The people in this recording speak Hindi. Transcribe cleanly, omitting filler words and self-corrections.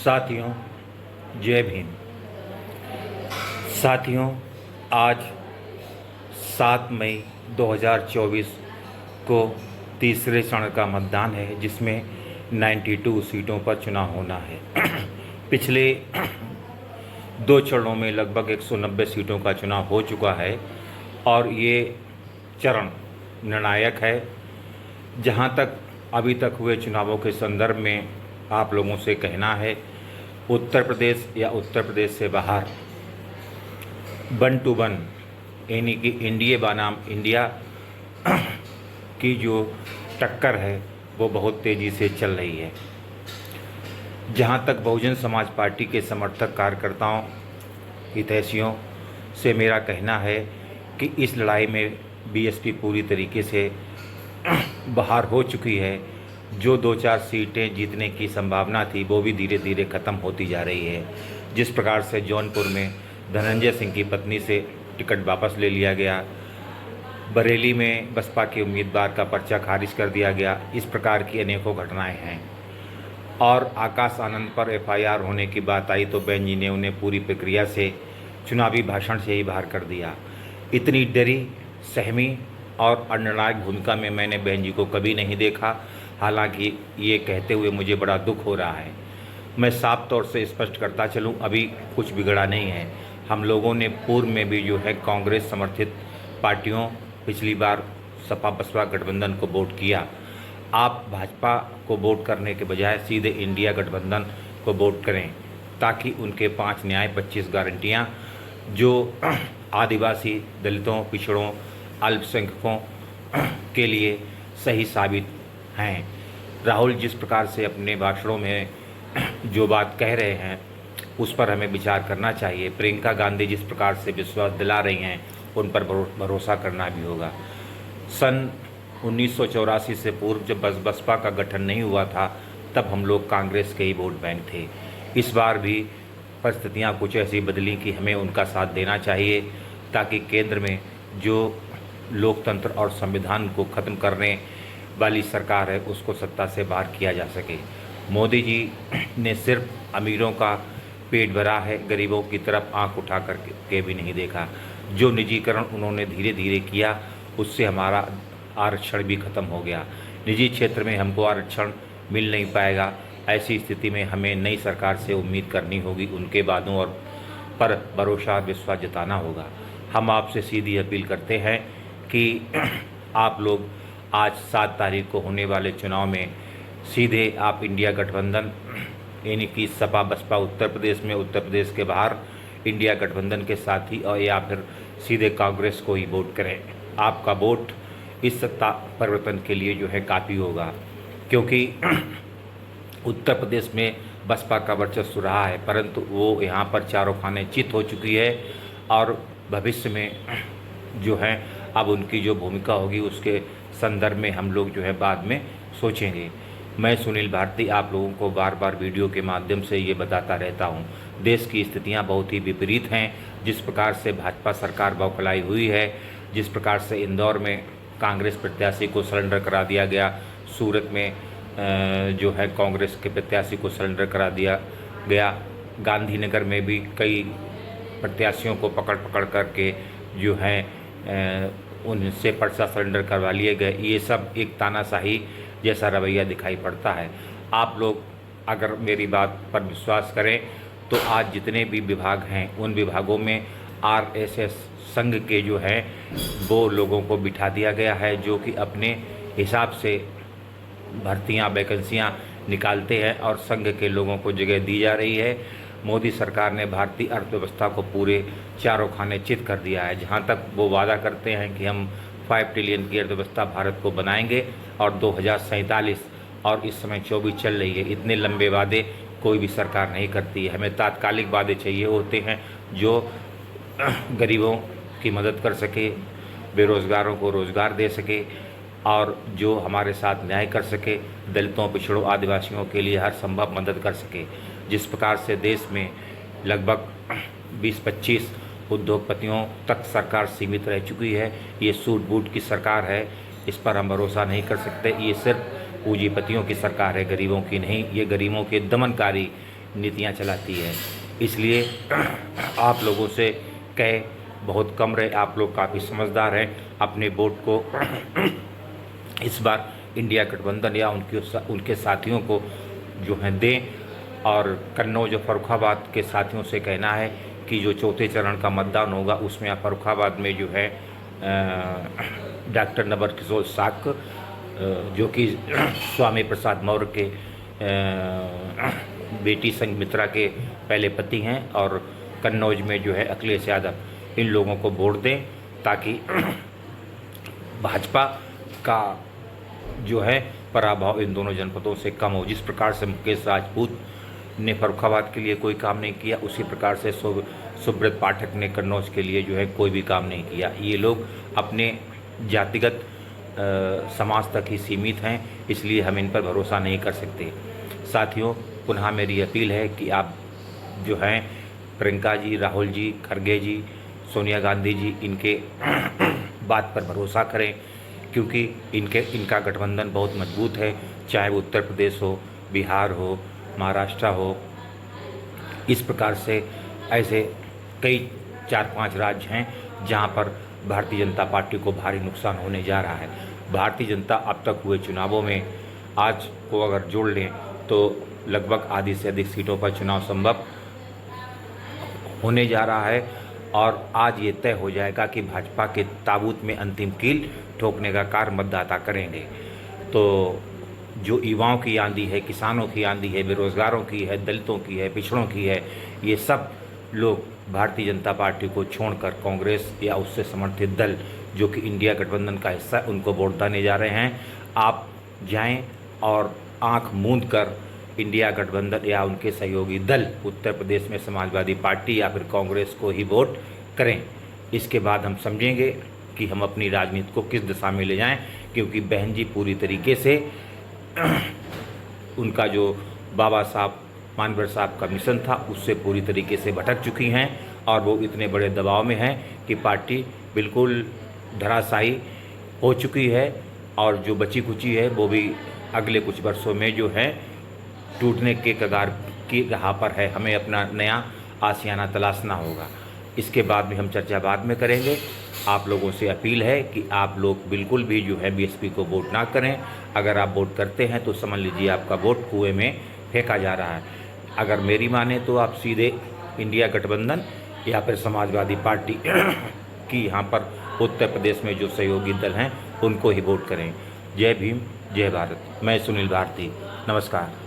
साथियों, जय भीम। साथियों, आज 7 मई 2024 को तीसरे चरण का मतदान है, जिसमें 92 सीटों पर चुनाव होना है। पिछले 2 चरणों में लगभग 190 सीटों का चुनाव हो चुका है और ये चरण निर्णायक है। जहाँ तक अभी तक हुए चुनावों के संदर्भ में आप लोगों से कहना है, उत्तर प्रदेश या उत्तर प्रदेश से बाहर 1 to 1 यानी कि एनडीए बनाम इंडिया की जो टक्कर है वो बहुत तेज़ी से चल रही है। जहाँ तक बहुजन समाज पार्टी के समर्थक कार्यकर्ताओं हितैषियों से मेरा कहना है कि इस लड़ाई में बीएसपी पूरी तरीके से बाहर हो चुकी है। जो 2-4 सीटें जीतने की संभावना थी वो भी धीरे धीरे ख़त्म होती जा रही है। जिस प्रकार से जौनपुर में धनंजय सिंह की पत्नी से टिकट वापस ले लिया गया, बरेली में बसपा के उम्मीदवार का पर्चा खारिज कर दिया गया, इस प्रकार की अनेकों घटनाएं हैं। और आकाश आनंद पर एफआईआर होने की बात आई तो बहन जी ने उन्हें पूरी प्रक्रिया से चुनावी भाषण से ही बाहर कर दिया। इतनी डरी, सहमी और अनिर्णायक भूमिका में मैंने बहन जी को कभी नहीं देखा। हालांकि ये कहते हुए मुझे बड़ा दुख हो रहा है। मैं साफ तौर से स्पष्ट करता चलूं, अभी कुछ बिगड़ा नहीं है। हम लोगों ने पूर्व में भी जो है कांग्रेस समर्थित पार्टियों, पिछली बार सपा बसपा गठबंधन को वोट किया। आप भाजपा को वोट करने के बजाय सीधे इंडिया गठबंधन को वोट करें, ताकि उनके 5 न्याय 25 गारंटियाँ जो आदिवासी, दलितों, पिछड़ों, अल्पसंख्यकों के लिए सही साबित हैं। राहुल जिस प्रकार से अपने भाषणों में जो बात कह रहे हैं उस पर हमें विचार करना चाहिए। प्रियंका गांधी जिस प्रकार से विश्वास दिला रही हैं उन पर भरोसा करना भी होगा। सन 1984 से पूर्व जब बसपा का गठन नहीं हुआ था तब हम लोग कांग्रेस के ही वोट बैंक थे। इस बार भी परिस्थितियाँ कुछ ऐसी बदली कि हमें उनका साथ देना चाहिए, ताकि केंद्र में जो लोकतंत्र और संविधान को ख़त्म करने वाली सरकार है उसको सत्ता से बाहर किया जा सके। मोदी जी ने सिर्फ अमीरों का पेट भरा है, गरीबों की तरफ आंख उठा करके भी नहीं देखा। जो निजीकरण उन्होंने धीरे धीरे किया उससे हमारा आरक्षण भी ख़त्म हो गया। निजी क्षेत्र में हमको आरक्षण मिल नहीं पाएगा। ऐसी स्थिति में हमें नई सरकार से उम्मीद करनी होगी, उनके वादों और पर भरोसा विश्वास जताना होगा। हम आपसे सीधी अपील करते हैं कि आप लोग आज 7 तारीख को होने वाले चुनाव में सीधे आप इंडिया गठबंधन यानी कि सपा बसपा उत्तर प्रदेश में, उत्तर प्रदेश के बाहर इंडिया गठबंधन के साथ ही, और या फिर सीधे कांग्रेस को ही वोट करें। आपका वोट इस सत्ता परिवर्तन के लिए जो है काफ़ी होगा, क्योंकि उत्तर प्रदेश में बसपा का वर्चस्व रहा है, परंतु वो यहाँ पर चारों खाने चित हो चुकी है और भविष्य में जो है अब उनकी जो भूमिका होगी उसके संदर्भ में हम लोग जो है बाद में सोचेंगे। मैं सुनील भारती आप लोगों को बार बार वीडियो के माध्यम से ये बताता रहता हूँ, देश की स्थितियाँ बहुत ही विपरीत हैं। जिस प्रकार से भाजपा सरकार बौखलाई हुई है, जिस प्रकार से इंदौर में कांग्रेस प्रत्याशी को सरेंडर करा दिया गया, सूरत में जो है कांग्रेस के प्रत्याशी को सरेंडर करा दिया गया, गांधीनगर में भी कई प्रत्याशियों को पकड़ पकड़ करके जो है उनसे पर्चा सरेंडर करवा लिए गए। ये सब एक तानाशाही जैसा रवैया दिखाई पड़ता है। आप लोग अगर मेरी बात पर विश्वास करें तो आज जितने भी विभाग हैं उन विभागों में आरएसएस संघ के जो हैं वो लोगों को बिठा दिया गया है, जो कि अपने हिसाब से भर्तियां, वैकेंसियां निकालते हैं और संघ के लोगों को जगह दी जा रही है। मोदी सरकार ने भारतीय अर्थव्यवस्था को पूरे चारों खाने चित कर दिया है। जहां तक वो वादा करते हैं कि हम 5 ट्रिलियन की अर्थव्यवस्था भारत को बनाएंगे और 2047 और इस समय 24 चल रही है, इतने लंबे वादे कोई भी सरकार नहीं करती है। हमें तात्कालिक वादे चाहिए होते हैं जो गरीबों की मदद कर सके, बेरोज़गारों को रोज़गार दे सके और जो हमारे साथ न्याय कर सके, दलितों, पिछड़ों, आदिवासियों के लिए हर संभव मदद कर सके। जिस प्रकार से देश में लगभग 20-25 उद्योगपतियों तक सरकार सीमित रह चुकी है, ये सूट बूट की सरकार है, इस पर हम भरोसा नहीं कर सकते। ये सिर्फ पूंजीपतियों की सरकार है, गरीबों की नहीं। ये गरीबों के दमनकारी नीतियाँ चलाती है। इसलिए आप लोगों से कह बहुत कम रहे, आप लोग काफ़ी समझदार हैं, अपने वोट को इस बार इंडिया गठबंधन या उनके साथियों को जो है दें। और कन्नौज और फर्रुखाबाद के साथियों से कहना है कि जो चौथे चरण का मतदान होगा उसमें फर्रुखाबाद में जो है डॉक्टर नवलकिशोर शाक्य जो कि स्वामी प्रसाद मौर्य के बेटी संघमित्रा के पहले पति हैं, और कन्नौज में जो है अखिलेश यादव, इन लोगों को वोट दें ताकि भाजपा का जो है पराभव इन दोनों जनपदों से कम हो। जिस प्रकार से मुकेश राजपूत ने फर्रुखाबाद के लिए कोई काम नहीं किया, उसी प्रकार से सुब्रत पाठक ने कन्नौज के लिए जो है कोई भी काम नहीं किया। ये लोग अपने जातिगत समाज तक ही सीमित हैं, इसलिए हम इन पर भरोसा नहीं कर सकते। साथियों, पुनः मेरी अपील है कि आप जो हैं प्रियंका जी, राहुल जी, खड़गे जी, सोनिया गांधी जी, इनके बात पर भरोसा करें, क्योंकि इनका गठबंधन बहुत मजबूत है। चाहे वो उत्तर प्रदेश हो, बिहार हो, महाराष्ट्र हो, इस प्रकार से ऐसे कई 4-5 राज्य हैं जहां पर भारतीय जनता पार्टी को भारी नुकसान होने जा रहा है। भारतीय जनता अब तक हुए चुनावों में आज को अगर जोड़ लें तो लगभग आधी से अधिक सीटों पर चुनाव संभव होने जा रहा है, और आज ये तय हो जाएगा कि भाजपा के ताबूत में अंतिम कील ठोकने का कार्य मतदाता करेंगे। तो जो युवाओं की आंधी है, किसानों की आंधी है, बेरोजगारों की है, दलितों की है, पिछड़ों की है, ये सब लोग भारतीय जनता पार्टी को छोड़कर कांग्रेस या उससे समर्थित दल जो कि इंडिया गठबंधन का हिस्सा है उनको वोट देने जा रहे हैं। आप जाएं और आंख मूंद कर इंडिया गठबंधन या उनके सहयोगी दल उत्तर प्रदेश में समाजवादी पार्टी या फिर कांग्रेस को ही वोट करें। इसके बाद हम समझेंगे कि हम अपनी राजनीति को किस दिशा में ले जाएं, क्योंकि बहन जी पूरी तरीके से उनका जो बाबा साहब मानवर साहब का मिशन था उससे पूरी तरीके से भटक चुकी हैं, और वो इतने बड़े दबाव में हैं कि पार्टी बिल्कुल धराशायी हो चुकी है, और जो बची कुची है वो भी अगले कुछ वर्षों में जो है टूटने के कगार की राह पर है। हमें अपना नया आशियाना तलाशना होगा। इसके बाद भी हम चर्चा बाद में करेंगे। आप लोगों से अपील है कि आप लोग बिल्कुल भी जो है बीएसपी को वोट ना करें। अगर आप वोट करते हैं तो समझ लीजिए आपका वोट कुएं में फेंका जा रहा है। अगर मेरी माने तो आप सीधे इंडिया गठबंधन या फिर समाजवादी पार्टी की यहाँ पर उत्तर प्रदेश में जो सहयोगी दल हैं उनको ही वोट करें। जय भीम, जय भारत। मैं सुनील भारती, नमस्कार।